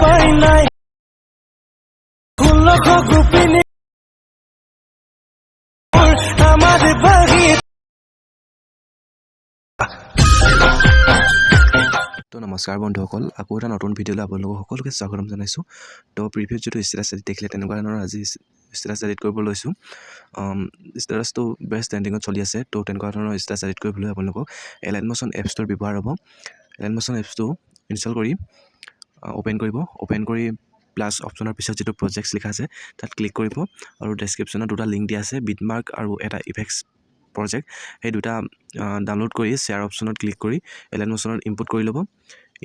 উপায় নাই লক্ষ গোপিনী আমাদেৰ বাড়ি। তো নমস্কাৰ বন্ধুসকল, আকৌ এটা নতুন ভিডিঅ'লৈ আপোনালোকক সকলোকে স্বাগতম জনাইছোঁ। তো প্ৰিভিয়াছ যিটো ষ্টেটাছ এডিট দেখিলে তেনেকুৱা ধৰণৰ আজি ষ্টেটাছ এডিট কৰিব লৈছোঁ। ষ্টেটাছটো বেষ্ট ট্ৰেণ্ডিঙত চলি আছে। তো তেনেকুৱা ধৰণৰ ষ্টেটাছ এডিট কৰিবলৈ আপোনালোকক এলাইট মোশ্যন এপছটোৰ ব্যৱহাৰ হ'ব। এলাইট মোশ্যন এপছটো ইনষ্টল কৰি অ'পেন কৰিব। অ'পেন কৰি প্লাছ অপশ্যনৰ পিছত যিটো প্ৰজেক্টছ লিখা আছে তাত ক্লিক কৰিব আৰু ডেছক্ৰিপশ্যনত দুটা লিংক দিয়া আছে, বিটমাৰ্ক আৰু এটা ইফেক্টছ প্ৰজেক্ট। সেই দুটা ডাউনলোড কৰি শ্বেয়াৰ অপশ্যনত ক্লিক কৰি এলাইট মোশ্যনত ইম্পোৰ্ট কৰি ল'ব।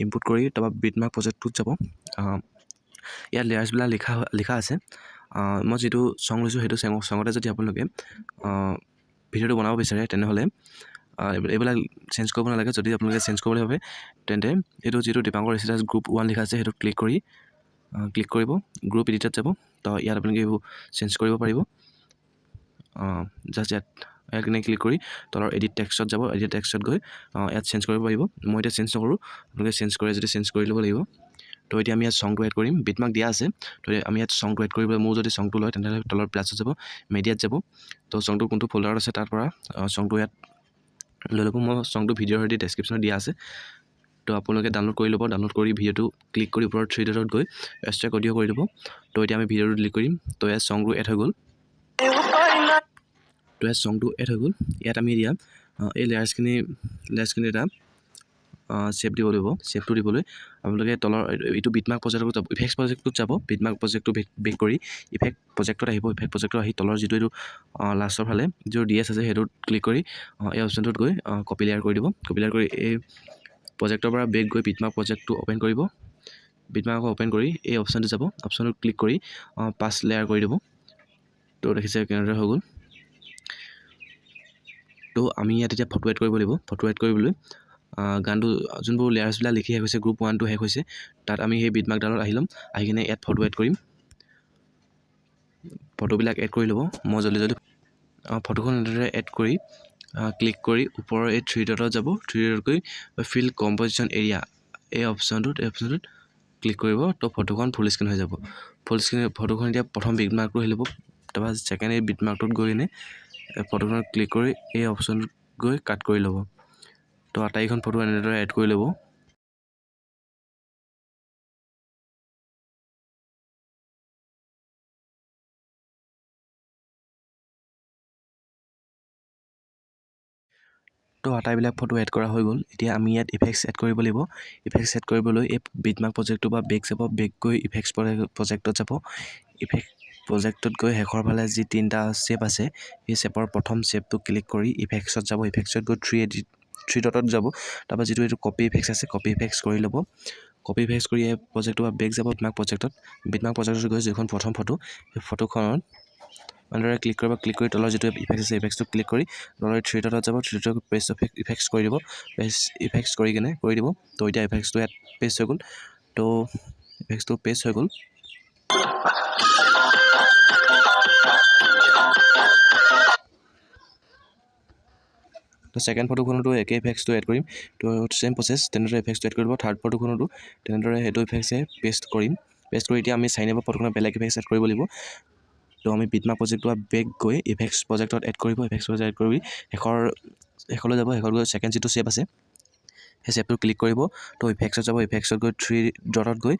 ইম্পোৰ্ট কৰি তাৰপৰা বিটমাৰ্ক প্ৰজেক্টটোত যাব। ইয়াত লেয়াৰ্ছবিলাক লিখা আছে। মই যিটো চং লৈছোঁ সেইটো চঙতে যদি আপোনালোকে ভিডিঅ'টো বনাব বিচাৰে তেনেহ'লে এইবিলাক চেঞ্জ কৰিব নালাগে। যদি আপোনালোকে চেঞ্জ কৰিবলৈ ভাবে তেন্তে এইটো যিটো দীপাংকৰ ষ্টেটাছ গ্ৰুপ 1 লিখা আছে সেইটোত ক্লিক কৰিব, গ্ৰুপ এডিটত যাব। তো ইয়াত আপোনালোকে এইবোৰ চেঞ্জ কৰিব পাৰিব। জাষ্ট ইয়াত কিনে ক্লিক কৰি তলৰ এডিট টেক্সটত যাব। এডিট টেক্সটত গৈ ইয়াত চেঞ্জ কৰিব পাৰিব। মই এতিয়া চেঞ্জ নকৰোঁ, আপোনালোকে চেঞ্জ কৰে যদি চেঞ্জ কৰি ল'ব লাগিব। তো এতিয়া আমি ইয়াত চংটো এড কৰিম। বিটমাৰ্ক দিয়া আছে, তো আমি ইয়াত চংটো এড কৰিবলৈ মোৰ যদি চংটো লয় তেনেহ'লে তলৰ প্লাছত যাব, মিডিয়াত যাব। তো চংটো কোনটো ফ'ল্ডাৰত আছে তাৰ পৰা চংটো ইয়াত লৈ ল'ব। মই চংটো ভিডিঅ'ৰ সৈতে ডেছক্ৰিপশ্যনত দিয়া আছে। তো আপোনালোকে ডাউনলোড কৰি ল'ব। ডাউনলোড কৰি ভিডিঅ'টো ক্লিক কৰি ওপৰত 3 ডটত গৈ এক্সট্ৰাক্ট অডিঅ' কৰি দিব। তো এতিয়া আমি ভিডিঅ'টো ডিলিট কৰিম। তো ইয়াত চংটো এড হৈ গ'ল। ইয়াত আমি এতিয়া এই লেয়াৰ্ছখিনি এটা শ্বেপ দিব লাগিব। শ্বেপটো দিবলৈ আপোনালোকে তলৰ এইটো বিটমাৰ্ক প্ৰজেক্টত যাব, ইফেক্ট প্ৰজেক্টটোত যাব। বিটমাৰ্ক প্ৰজেক্টটো বেক কৰি ইফেক্ট প্ৰজেক্টত আহিব। ইফেক্ট প্ৰজেক্টত আহি তলৰ যিটো এইটো লাষ্টৰ ফালে যিটো DS আছে সেইটোত ক্লিক কৰি এই অপশ্যনটোত গৈ কপি লেয়াৰ কৰি দিব। কপি লেয়াৰ কৰি এই প্ৰজেক্টৰ পৰা বেক গৈ বিটমাৰ্ক প্ৰজেক্টটো অ'পেন কৰিব। বিটমাৰ্ক অ'পেন কৰি এই অপশ্যনটো যাব। অপশ্যনটোত ক্লিক কৰি 5 লেয়াৰ কৰি দিব। তো দেখিছে কেনেদৰে হৈ গ'ল। তো আমি ইয়াত এতিয়া ফটো এড কৰিব লাগিব। ফটো এড কৰিবলৈ গানটো যোনবোৰ লেয়াৰ্ছবিলাক লিখি শেষ হৈছে, গ্ৰুপ 1টো শেষ হৈছে, তাত আমি সেই বিটমাৰ্কডালত আহি ল'ম। আহি কিনে ইয়াত ফটো এড কৰিম। ফটোবিলাক এড কৰি ল'ব। মই জলদি ফটোখন এনেদৰে এড কৰি ক্লিক কৰি ওপৰৰ এই 3 ডটত যাব। 3 ডটত গৈ ফিল কম্প'জিশ্যন এৰিয়া এই অপশ্যনটোত ক্লিক কৰিব। তো ফটোখন ফুল স্ক্ৰীণ হৈ যাব। ফটোখন এতিয়া প্ৰথম বিটমাৰ্কটো আহি ল'ব। তাৰপৰা ছেকেণ্ড এই বিটমাৰ্কটোত গৈ কিনে ফটোখনত ক্লিক কৰি এই অপশ্যনটোত গৈ কাট কৰি ল'ব। তো আটাইখন ফটো এনেদৰে এড কৰি ল'ব। তো আটাইবিলাক ফটো এড কৰা হৈ গ'ল। এতিয়া আমি ইয়াত ইফেক্টছ এড কৰিব লাগিব। ইফেক্টছ এড কৰিবলৈ এই বিটমাৰ্ক প্ৰজেক্টটো বা বেক যাব। বেক গৈ ইফেক্টছ প্ৰজেক্টত যাব। ইফেক্ট প্ৰজেক্টত গৈ শেষৰ ফালে যি 3টা শ্বেপ আছে সেই শ্বেপৰ প্ৰথম শ্বেপটো ক্লিক কৰি ইফেক্টছত যাব। ইফেক্টছত গৈ 3 ডটত যাব। তাৰপৰা যিটো এইটো কপি ইফেক্টছ আছে, কপি ইফেক্টছ কৰি ল'ব। কপি ইফেক্টছ কৰি এই প্ৰজেক্টটো বা বেক যাব বিটমাৰ্ক প্ৰজেক্টত। বিটমাৰ্ক প্ৰজেক্টত গৈ যিখন প্ৰথম ফটো সেই ফটোখনত এনেদৰে ক্লিক কৰিব। ক্লিক কৰি তলৰ যিটো ইফেক্টছ আছে ইফেক্টছটো ক্লিক কৰি তলৰ 3 ডটত যাব। 3 ডটত পেষ্ট ইফেক্টছ কৰি দিব। ইফেক্টছ কৰি কিনে কৰি দিব। তো এতিয়া ইফেক্টছটো ইয়াত পেষ্ট হৈ গ'ল। তো ইফেক্টছটো পেষ্ট হৈ গ'ল। তো ছেকেণ্ড ফটোখনতো একে ইফেক্টছটো এড কৰিম। তো ছেম প্ৰচেছ তেনেদৰে ইফেক্টছটো এড কৰিব। থাৰ্ড ফটোখনতো তেনেদৰে সেইটো ইফেক্টছে পেষ্ট কৰিম। পেষ্ট কৰি এতিয়া আমি চাইন এপৰ ফটোখনত বেলেগ ইফেক্টছ এড কৰিব লাগিব। তো আমি বিটমাৰ্ক প্ৰজেক্টটো বেক গৈ ইফেক্টছ প্ৰজেক্টত এড কৰিব। ইফেক্টছ প্ৰজেক্ট এড কৰি শেষলৈ যাব। শেষত গৈ ছেকেণ্ড যিটো শ্বেপ আছে সেই শ্বেপটো ক্লিক কৰিব। তো ইফেক্টছত যাব। ইফেক্টছত গৈ 3 ডটত গৈ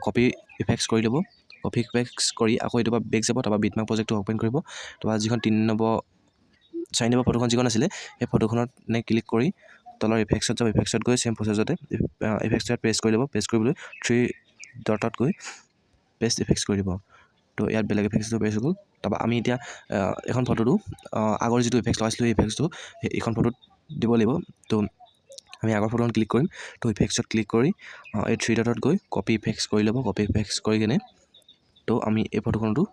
কপি ইফেক্টছ কৰি ল'ব। কপি ইফেক্টছ কৰি আকৌ এইটো পৰা বেক যাব। তাৰপৰা বিটমাৰ্ক প্ৰজেক্টটো অ'পেন কৰিব। তাৰপৰা যিখন 3 নম্বৰ চাইন এপৰ ফটোখন যিখন আছিলে সেই ফটোখনত ক্লিক কৰি তলৰ ইফেক্টছত যাব। ইফেক্টছত গৈ ছেম প্ৰচেছতে ইফেক্টছ ইয়াত পেষ্ট কৰি ল'ব। পেষ্ট কৰিবলৈ 3 ডটত গৈ পেষ্ট ইফেক্টছ কৰি দিব। তো ইয়াত বেলেগ ইফেক্টছটো পেষ্ট হৈ গ'ল। তাৰপৰা আমি এতিয়া এখন ফটোটো আগৰ যিটো ইফেক্টছ লগাইছিলোঁ সেই ইফেক্টছটো এইখন ফটোত দিব লাগিব। তো আমি আগৰ ফটোখন ক্লিক কৰিম। তো ইফেক্টছত ক্লিক কৰি এই 3 ডটত গৈ কপি ইফেক্টছ কৰি ল'ব। কপি ইফেক্টছ কৰি কিনে তো আমি এই ফটোখনতো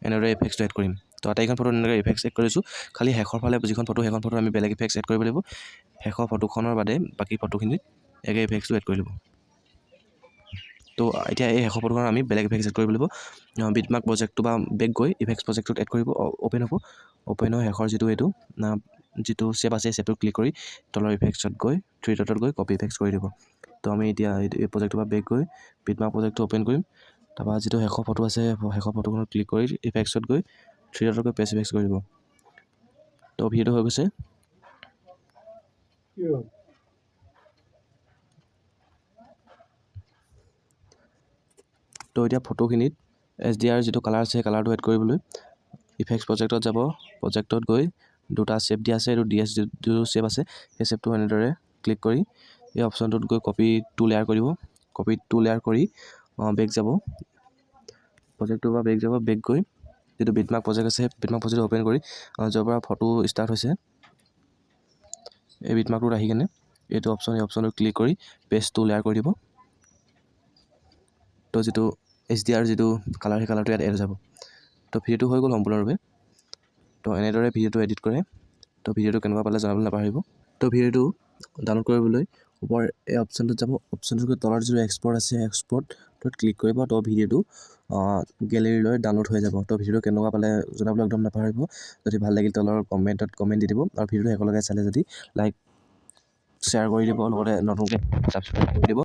এনেদৰে ইফেক্টছটো এড কৰিম। তো আটাইখন ফটো এনেদৰে ইফেক্টছ এড কৰিছোঁ। খালি শেষৰ ফালে যিখন ফটো সেইখন ফটো আমি বেলেগ ইফেক্টছ এড কৰিব লাগিব। শেষৰ ফটোখনৰ বাদে বাকী ফটোখিনিত একে ইফেক্টছটো এড কৰি ল'ব। তো এতিয়া এই শেষৰ ফটোখন আমি বেলেগ ইফেক্টছ এড কৰিব লাগিব। বিটমাৰ্ক প্ৰজেক্টটো বা বেক গৈ ইফেক্টছ প্ৰজেক্টটোত এড কৰিব। অ'পেন হ'ব। অ'পেন হৈ শেষৰ যিটো শ্বেপ আছে শ্বেপটো ক্লিক কৰি তলৰ ইফেক্টছত গৈ 3 ডটত গৈ কপি ইফেক্টছ কৰি দিব। তো আমি এতিয়া এই প্ৰজেক্টৰ পৰা বেক গৈ বিটমাৰ্ক প্ৰজেক্টটো অ'পেন কৰিম। তাৰপৰা যিটো শেষৰ ফটো আছে শেষৰ ফটোখনত ক্লিক কৰি ইফেক্টছত গৈ 3 ডটত গৈ পেষ্ট ইফেক্টছ কৰি দিব। তো ভিডিঅ'টো হৈ গৈছে। তো এতিয়া ফটোখিনিত HDR যিটো কালাৰ আছে সেই কালাৰটো এড কৰিবলৈ ইফেক্টছ প্ৰজেক্টত যাব। প্ৰজেক্টত গৈ দুটা শ্বেপ দিয়া আছে, এইটো DS যিটো শ্বেপ আছে সেই শ্বেপটো এনেদৰে ক্লিক কৰি এই অপশ্যনটোত গৈ কপি টু লেয়াৰ কৰিব। কপি টু লেয়াৰ কৰি বেক যাব, প্ৰজেক্টটোৰ পৰা বেক যাব। বেক গৈ যিটো বিটমাৰ্ক প্ৰজেক্ট আছে বিটমাৰ্ক প্ৰজেক্টটো অ'পেন কৰি য'ৰ পৰা ফটো ষ্টাৰ্ট হৈছে এই বিটমাৰ্কটোত আহি কেনে এইটো অপশ্যন এই অপশ্যনটো ক্লিক কৰি পেষ্ট টু লেয়াৰ কৰি দিব। তো যিটো HDR যিটো কালাৰ সেই কালাৰটো ইয়াত এড হৈ যাব। তো ভিডিঅ'টো হৈ গ'ল সম্পূৰ্ণৰূপে। তো এনেদৰে ভিডিঅ'টো এডিট কৰে। তো ভিডিঅ'টো কেনেকুৱা পালে জনাবলৈ নাপাহৰিব। তো ভিডিঅ'টো ডাউনলোড কৰিবলৈ ওপৰ এই অপশ্যনটোত যাব। অপশ্যনটোত তলৰ যিটো এক্সপৰ্ট আছে এক্সপৰ্টটোত ক্লিক কৰিব। তো ভিডিঅ'টো গেলেৰীলৈ ডাউনলোড হৈ যাব। তো ভিডিঅ'টো কেনেকুৱা পালে জনাবলৈ একদম নাপাহৰিব। যদি ভাল লাগিল তলৰ কমেণ্ট দি দিব আৰু ভিডিঅ'টো একেলগে চালে যদি লাইক শ্বেয়াৰ কৰি দিব, লগতে নতুনকৈ ছাবস্ক্ৰাইব কৰি দিব।